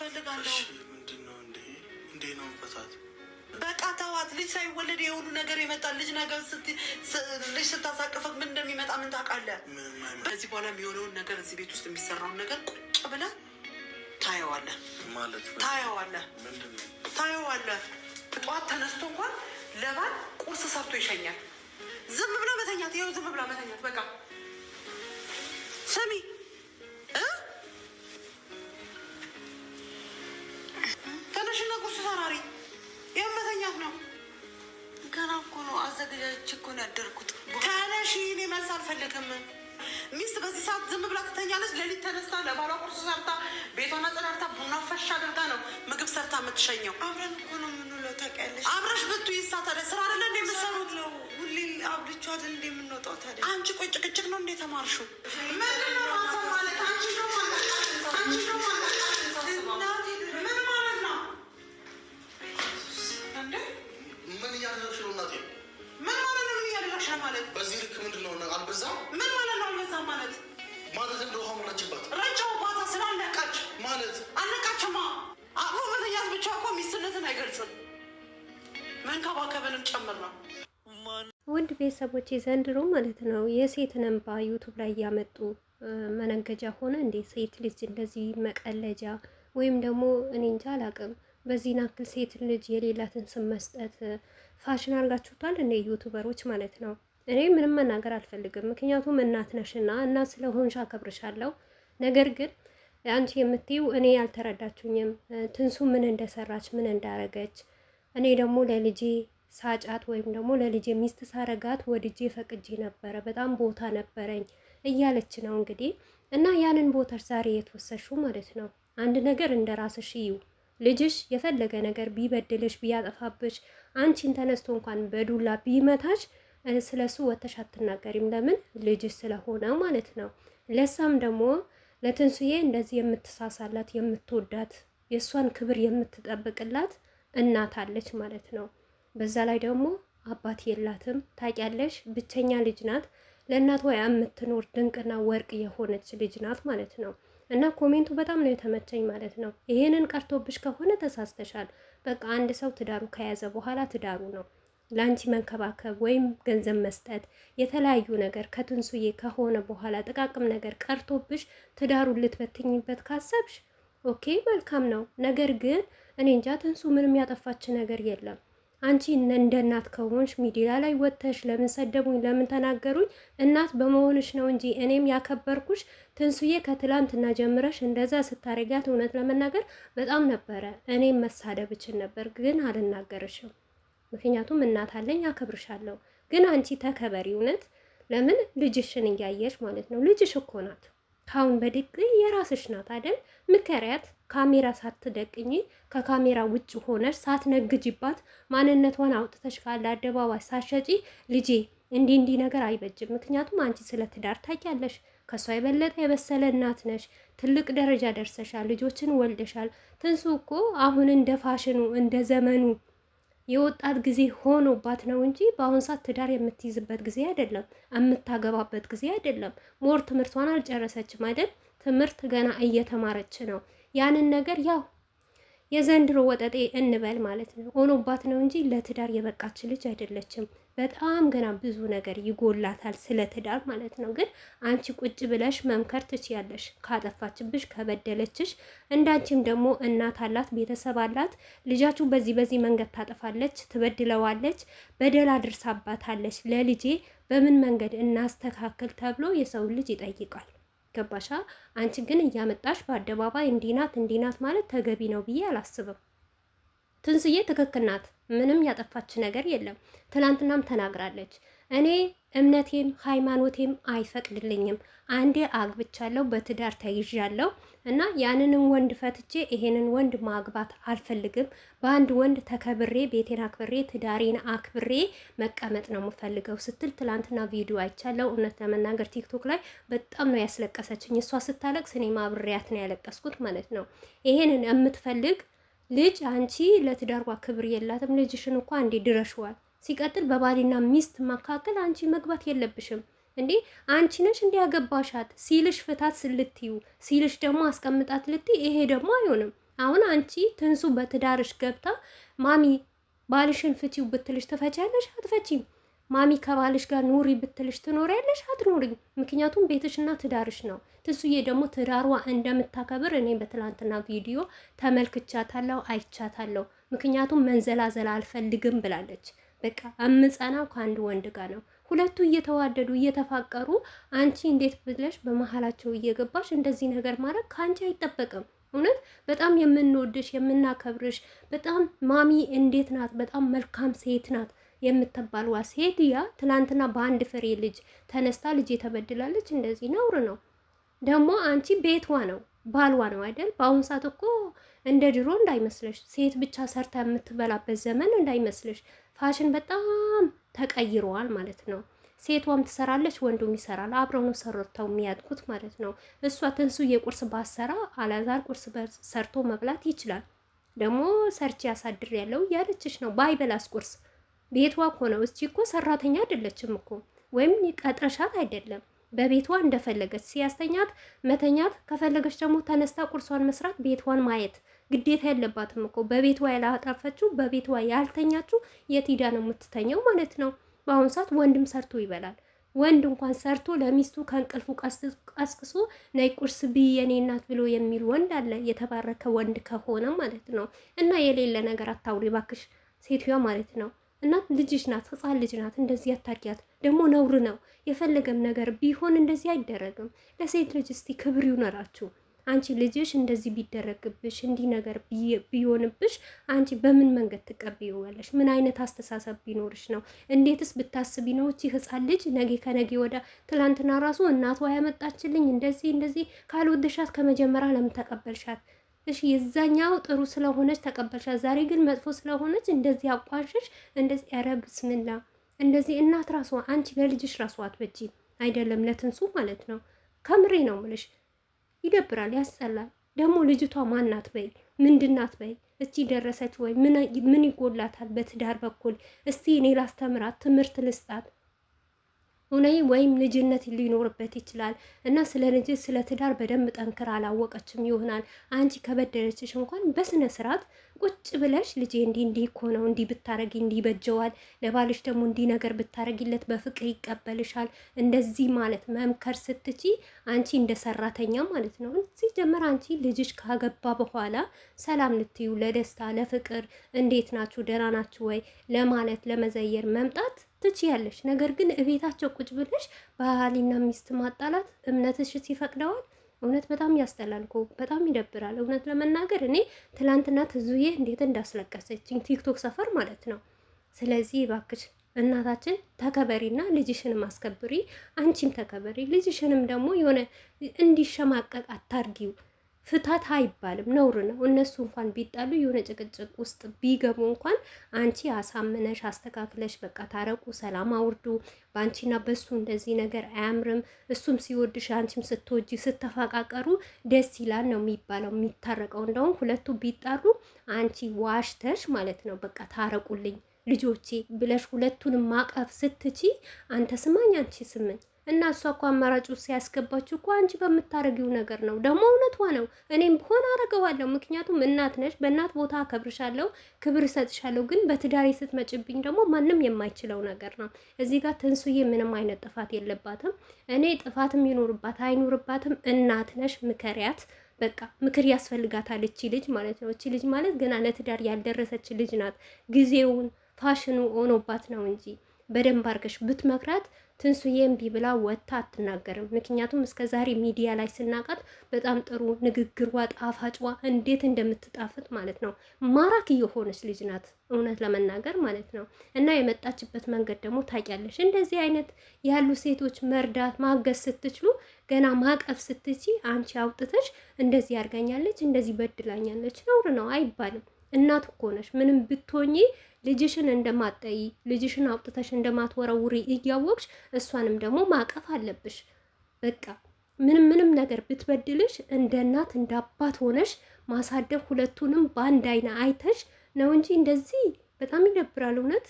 ፈልጋለሁ። ምንድነው እንዴ ነው ፈታት? በቃ ተዋት። ልጅ ሳይወለድ የሁሉ ነገር የመጣል ልጅ ነገር ልጅ ስታሳቅፈት ምን እንደሚመጣ ምን ታውቃለህ? ከዚህ በኋላ የሚሆነውን ነገር እዚህ ቤት ውስጥ የሚሰራውን ነገር ቁጭ ብለህ ታየዋለህ ማለት ነው። ታየዋለህ። ጠዋት ተነስቶ እንኳን ለባል ቁርስ ሰርቶ ይሸኛል። ዝም ብለህ መተኛት። ይኸው ዝም ብለህ መተኛት። በቃ ስሚ ተነሽና ቁርስ ሰራሪ። ይኸው መተኛት ነው። ገና እኮ ነው አዘገጃጅቼ እኮ ነው ያደርኩት። ተነሺ። እኔ መልስ አልፈልግም። ሚስት በዚህ ሰዓት ዝም ብላ ትተኛለች? ሌሊት ተነስታ ለባሏ ቁርስ ሰርታ ቤቷን አጸዳርታ ቡና ፈሻ አድርጋ ነው ምግብ ሰርታ የምትሸኘው። አብረን እኮ ነው የምንውለው ታውቂያለሽ። አብረሽ ብትይ ታዲያ ስራ አይደለ እንደ የምትሰሩት? ሁሌ አብልቼው አይደል እንደ የምንወጣው ታዲያ? አንቺ ቆይ ጭቅጭቅ ነው እንደ ተማርሽው? ምንድን ነው ማሰብ ማለት? አንቺ ነው ማለት ምን ማለት ነው እንዴ? ምን እያደረግሽ ነው እናቴ? ምን ማለት ነው? ምን እያደረግሽ ነው ማለት? በዚህ ልክ ምንድን ነው አልበዛም? ምን ማለት ነው አልበዛም ማለት? ማለት እንደ ውሃ ሞላችባት። ረጫው ባታ ስላለቃች ማለት አለቃችማ። አቅፎ መተኛት ብቻ እኮ ሚስትነትን አይገልጽም፣ መንከባከብንም ጨምር ነው። ውድ ቤተሰቦች ዘንድሮ ማለት ነው የሴትን እንባ ዩቱብ ላይ እያመጡ መነገጃ ሆነ እንዴ? ሴት ልጅ እንደዚህ መቀለጃ ወይም ደግሞ እኔ እንጃ አላቅም። በዚህ ናክል ሴት ልጅ የሌላትን ስም መስጠት ፋሽን አድርጋችሁታል እንደ ዩቱበሮች ማለት ነው። እኔ ምንም መናገር አልፈልግም፣ ምክንያቱም እናት ነሽና እናት ስለሆንሽ አከብርሻለሁ። ነገር ግን አንቺ የምትይው እኔ ያልተረዳችሁኝም ትንሱ ምን እንደሰራች ምን እንዳረገች እኔ ደግሞ ለልጄ ሳጫት ወይም ደግሞ ለልጄ ሚስት ሳረጋት ወድጄ ፈቅጄ ነበረ፣ በጣም ቦታ ነበረኝ እያለች ነው እንግዲህ። እና ያንን ቦታ ዛሬ የተወሰሽው ማለት ነው። አንድ ነገር እንደ ራስሽ እዩ። ልጅሽ የፈለገ ነገር ቢበድልሽ ቢያጠፋብሽ አንቺን ተነስቶ እንኳን በዱላ ቢመታሽ ስለሱ ወተሽ አትናገሪም። ለምን? ልጅሽ ስለሆነ ማለት ነው። ለሳም ደግሞ ለትንሱዬ እንደዚህ የምትሳሳላት የምትወዳት የእሷን ክብር የምትጠብቅላት እናት አለች ማለት ነው። በዛ ላይ ደግሞ አባት የላትም ታውቂያለሽ። ብቸኛ ልጅ ናት። ለእናቷ የምትኖር ድንቅና ወርቅ የሆነች ልጅ ናት ማለት ነው። እና ኮሜንቱ በጣም ነው የተመቸኝ ማለት ነው። ይሄንን ቀርቶብሽ ከሆነ ተሳስተሻል። በቃ አንድ ሰው ትዳሩ ከያዘ በኋላ ትዳሩ ነው። ለአንቺ መንከባከብ ወይም ገንዘብ መስጠት የተለያዩ ነገር ከትንሱዬ ከሆነ በኋላ ጥቃቅም ነገር ቀርቶብሽ ትዳሩን ልትበትኝበት ካሰብሽ ኦኬ መልካም ነው። ነገር ግን እኔ እንጃ ትንሱ ምንም ያጠፋች ነገር የለም። አንቺ እንደ እናት ከሆንሽ ሚዲያ ላይ ወጥተሽ ለምን ሰደቡኝ ለምን ተናገሩኝ እናት በመሆንሽ ነው እንጂ እኔም ያከበርኩሽ ትንሱዬ ከትላንትና ጀምረሽ እንደዛ ስታረጊያት እውነት ለመናገር በጣም ነበረ እኔም መሳደብ እችል ነበር፣ ግን አልናገርሽም። ምክንያቱም እናት አለኝ አከብርሻለሁ። ግን አንቺ ተከበሪ እውነት። ለምን? ልጅሽን እያየሽ ማለት ነው። ልጅሽ እኮ ናት። ካሁን በድቅ የራስሽ ናት አይደል? ምከሪያት። ካሜራ ሳትደቅኝ ከካሜራ ውጭ ሆነሽ ሳትነግጅባት ማንነቷን አውጥተሽ ካለ አደባባይ ሳሸጪ ልጄ እንዲህ ነገር አይበጅም። ምክንያቱም አንቺ ስለ ትዳር ታውቂያለሽ። ከሷ የበለጠ የበሰለ እናት ነሽ። ትልቅ ደረጃ ደርሰሻል። ልጆችን ወልደሻል። ትንሱ እኮ አሁን እንደ ፋሽኑ እንደ ዘመኑ የወጣት ጊዜ ሆኖባት ነው እንጂ በአሁን ሰዓት ትዳር የምትይዝበት ጊዜ አይደለም፣ የምታገባበት ጊዜ አይደለም። ሞር ትምህርቷን አልጨረሰችም አይደል? ትምህርት ገና እየተማረች ነው። ያንን ነገር ያው የዘንድሮ ወጠጤ እንበል ማለት ነው ሆኖባት ነው እንጂ ለትዳር የበቃች ልጅ አይደለችም። በጣም ገና ብዙ ነገር ይጎላታል ስለ ትዳር ማለት ነው። ግን አንቺ ቁጭ ብለሽ መምከር ትችያለሽ፣ ካጠፋችብሽ ከበደለችሽ። እንዳንቺም ደግሞ እናት አላት፣ ቤተሰብ አላት። ልጃችሁ በዚህ መንገድ ታጠፋለች፣ ትበድለዋለች፣ በደል አድርሳባታለች። ለልጄ በምን መንገድ እናስተካክል ተብሎ የሰው ልጅ ይጠይቃል። ገባሻ? አንቺ ግን እያመጣሽ በአደባባይ እንዲናት ማለት ተገቢ ነው ብዬ አላስብም። ትንሱዬ ትክክል ናት። ምንም ያጠፋች ነገር የለም። ትላንትናም ተናግራለች። እኔ እምነቴም ሃይማኖቴም አይፈቅድልኝም። አንዴ አግብቻለሁ፣ በትዳር ተይዣለሁ እና ያንንም ወንድ ፈትቼ ይሄንን ወንድ ማግባት አልፈልግም። በአንድ ወንድ ተከብሬ ቤቴን አክብሬ ትዳሬን አክብሬ መቀመጥ ነው የምፈልገው ስትል ትላንትና ቪዲዮ አይቻለሁ። እውነት ለመናገር ቲክቶክ ላይ በጣም ነው ያስለቀሰችኝ። እሷ ስታለቅስ እኔ ማብሬያት ነው ያለቀስኩት ማለት ነው። ይሄንን የምትፈልግ ልጅ አንቺ ለትዳርዋ ክብር የላትም። ልጅሽን እንኳ እንዴ ድረሽዋል። ሲቀጥል በባልና ሚስት መካከል አንቺ መግባት የለብሽም እንዴ። አንቺ ነሽ እንዲያገባሻት ሲልሽ ፍታት ስልትዩ ሲልሽ ደግሞ አስቀምጣት ልትይ፣ ይሄ ደግሞ አይሆንም። አሁን አንቺ ትንሱ በትዳርሽ ገብታ ማሚ ባልሽን ፍቺው ብትልሽ ትፈቻለሽ? አትፈቺም። ማሚ ከባልሽ ጋር ኑሪ ብትልሽ ትኖሪያለሽ? አትኖሪም። ምክንያቱም ቤትሽና ትዳርሽ ነው። ትንሱዬ ደግሞ ትዳሯ እንደምታከብር እኔ በትላንትና ቪዲዮ ተመልክቻታለሁ፣ አይቻታለሁ። ምክንያቱም መንዘላዘላ አልፈልግም ብላለች። በቃ እምጸናው ከአንድ ወንድ ጋር ነው። ሁለቱ እየተዋደዱ እየተፋቀሩ አንቺ እንዴት ብለሽ በመሀላቸው እየገባሽ እንደዚህ ነገር ማድረግ ከአንቺ አይጠበቅም። እውነት በጣም የምንወድሽ የምናከብርሽ በጣም ማሚ እንዴት ናት፣ በጣም መልካም ሴት ናት የምትባልዋ ሴት ያ ትላንትና በአንድ ፍሬ ልጅ ተነስታ ልጅ ተበድላለች። እንደዚህ ነውር ነው። ደግሞ አንቺ ቤቷ ነው ባልዋ ነው አይደል? በአሁኑ ሰዓት እኮ እንደ ድሮ እንዳይመስልሽ፣ ሴት ብቻ ሰርታ የምትበላበት ዘመን እንዳይመስልሽ። ፋሽን በጣም ተቀይረዋል ማለት ነው። ሴቷም ትሰራለች፣ ወንዱም ይሰራል። አብረው ነው ሰርተው የሚያድጉት ማለት ነው። እሷ ትንሱ የቁርስ ባሰራ አላዛር ቁርስ ሰርቶ መብላት ይችላል። ደግሞ ሰርቼ ያሳድር ያለው ያለችሽ ነው። ባይበላስ ቁርስ ቤቷ እኮ ነው። እስቲ እኮ ሰራተኛ አይደለችም እኮ ወይም ቀጥረሻት አይደለም። በቤቷ እንደፈለገች ሲያስተኛት መተኛት፣ ከፈለገች ደግሞ ተነስታ ቁርሷን መስራት፣ ቤቷን ማየት ግዴታ የለባትም እኮ። በቤቷ ያላጠፈችው በቤቷ ያልተኛችው የት ሄዳ ነው የምትተኘው ማለት ነው። በአሁኑ ሰዓት ወንድም ሰርቶ ይበላል። ወንድ እንኳን ሰርቶ ለሚስቱ ከእንቅልፉ ቀስቅሶ ነይ ቁርስ ብይ የኔ እናት ብሎ የሚል ወንድ አለ፣ የተባረከ ወንድ ከሆነ ማለት ነው። እና የሌለ ነገር አታውሪ ባክሽ ሴትዮዋ ማለት ነው። እናት ልጅሽ ናት፣ ህፃን ልጅ ናት። እንደዚህ አታርጊያት። ደግሞ ነውር ነው። የፈለገም ነገር ቢሆን እንደዚህ አይደረግም። ለሴት ልጅ እስቲ ክብር ይኖራችሁ። አንቺ ልጅሽ እንደዚህ ቢደረግብሽ እንዲህ ነገር ቢሆንብሽ አንቺ በምን መንገድ ትቀበይዋለሽ? ምን አይነት አስተሳሰብ ቢኖርሽ ነው? እንዴትስ ብታስቢ ነው? እቺ ህፃን ልጅ ነገ ከነገ ወዳ ትላንትና ራሱ እናቷ ያመጣችልኝ እንደዚህ ካልወደሻት ከመጀመሪያ ለምን ተቀበልሻት? እሺ የዛኛው ጥሩ ስለሆነች ተቀበልሻት። ዛሬ ግን መጥፎ ስለሆነች እንደዚህ አቋንሽሽ እንደዚህ ኧረ ብስምላ እንደዚህ እናት ራሷ አንቺ ለልጅሽ ራሷ አትበጂ አይደለም ለትንሱ ማለት ነው። ከምሬ ነው ምልሽ። ይደብራል፣ ያስጠላል። ደግሞ ልጅቷ ማናት በይ ምንድናት በይ እስቲ ደረሰች ወይ ምን ይጎላታል በትዳር በኩል? እስቲ እኔ ላስተምራት ትምህርት ልስጣት ሁነይ ወይም ልጅነት ሊኖርበት ይችላል። እና ስለ ልጅ ስለ ትዳር በደንብ ጠንክራ አላወቀችም ይሆናል። አንቺ ከበደለችሽ እንኳን በስነ ስርዓት ቁጭ ብለሽ ልጄ እንዲህ እኮ ነው እንዲህ ብታረጊ እንዲህ ይበጀዋል፣ ለባልሽ ደግሞ እንዲህ ነገር ብታረጊለት በፍቅር ይቀበልሻል። እንደዚህ ማለት መምከር ስትቺ አንቺ እንደ ሰራተኛ ማለት ነው። እዚህ ጀመር አንቺ ልጅሽ ካገባ በኋላ ሰላም ልትዩ ለደስታ ለፍቅር እንዴት ናችሁ ደህና ናችሁ ወይ ለማለት ለመዘየር መምጣት ትችያለሽ። ነገር ግን እቤታቸው ቁጭ ብለሽ ባልና ሚስት ማጣላት እምነትሽ ይፈቅደዋል? እውነት በጣም ያስጠላል እኮ በጣም ይደብራል። እውነት ለመናገር እኔ ትላንትና ትዙዬ እንዴት እንዳስለቀሰችኝ ቲክቶክ ሰፈር ማለት ነው። ስለዚህ እባክሽ እናታችን ተከበሪና ልጅሽንም አስከብሪ፣ አንቺም ተከበሪ። ልጅሽንም ደግሞ የሆነ እንዲሸማቀቅ አታርጊው። ፍታት አይባልም፣ ነውር ነው። እነሱ እንኳን ቢጣሉ የሆነ ጭቅጭቅ ውስጥ ቢገቡ እንኳን አንቺ አሳምነሽ አስተካክለሽ በቃ ታረቁ፣ ሰላም አውርዱ። በአንቺና በሱ እንደዚህ ነገር አያምርም። እሱም ሲወድሽ አንቺም ስትወጂ ስተፋቃቀሩ ደስ ይላል ነው የሚባለው የሚታረቀው። እንደውም ሁለቱ ቢጣሉ አንቺ ዋሽተሽ ማለት ነው በቃ ታረቁልኝ ልጆቼ ብለሽ ሁለቱንም ማቀፍ ስትቺ አንተ ስማኝ አንቺ ስምኝ እና እሷ እኮ አማራጭ ውስጥ ያስገባችሁ እኮ አንቺ በምታረጊው ነገር ነው። ደግሞ እውነቷ ነው። እኔም ብሆን አረገዋለሁ። ምክንያቱም እናት ነሽ። በእናት ቦታ አከብርሻለሁ፣ ክብር እሰጥሻለሁ። ግን በትዳሬ ስትመጭብኝ ደግሞ ማንም የማይችለው ነገር ነው። እዚህ ጋር ትንሱዬ ምንም አይነት ጥፋት የለባትም። እኔ ጥፋትም ይኖርባት አይኖርባትም እናት ነሽ፣ ምከሪያት። በቃ ምክር ያስፈልጋታል እቺ ልጅ ማለት ነው። እቺ ልጅ ማለት ገና ለትዳር ያልደረሰች ልጅ ናት። ጊዜውን ፋሽኑ ሆኖባት ነው እንጂ በደንብ አድርገሽ ብትመክራት ትንሱዬ እምቢ ብላ ወጥታ አትናገርም። ምክንያቱም እስከ ዛሬ ሚዲያ ላይ ስናቃት በጣም ጥሩ ንግግሯ ጣፋጭዋ እንዴት እንደምትጣፍጥ ማለት ነው ማራኪ የሆነች ልጅ ናት እውነት ለመናገር ማለት ነው። እና የመጣችበት መንገድ ደግሞ ታውቂያለሽ። እንደዚህ አይነት ያሉ ሴቶች መርዳት ማገዝ ስትችሉ ገና ማቀፍ ስትቺ አንቺ አውጥተሽ እንደዚህ ያርጋኛለች እንደዚህ በድላኛለች ነውር ነው አይባልም። እናት እኮ ነሽ። ምንም ብትሆኚ ልጅሽን እንደማጠይ ልጅሽን አውጥተሽ እንደማትወረውሪ እያወቅሽ እሷንም ደግሞ ማቀፍ አለብሽ። በቃ ምንም ነገር ብትበድልሽ እንደ እናት እንደ አባት ሆነሽ ማሳደግ ሁለቱንም በአንድ አይነ አይተሽ ነው እንጂ እንደዚህ በጣም ይደብራል እውነት።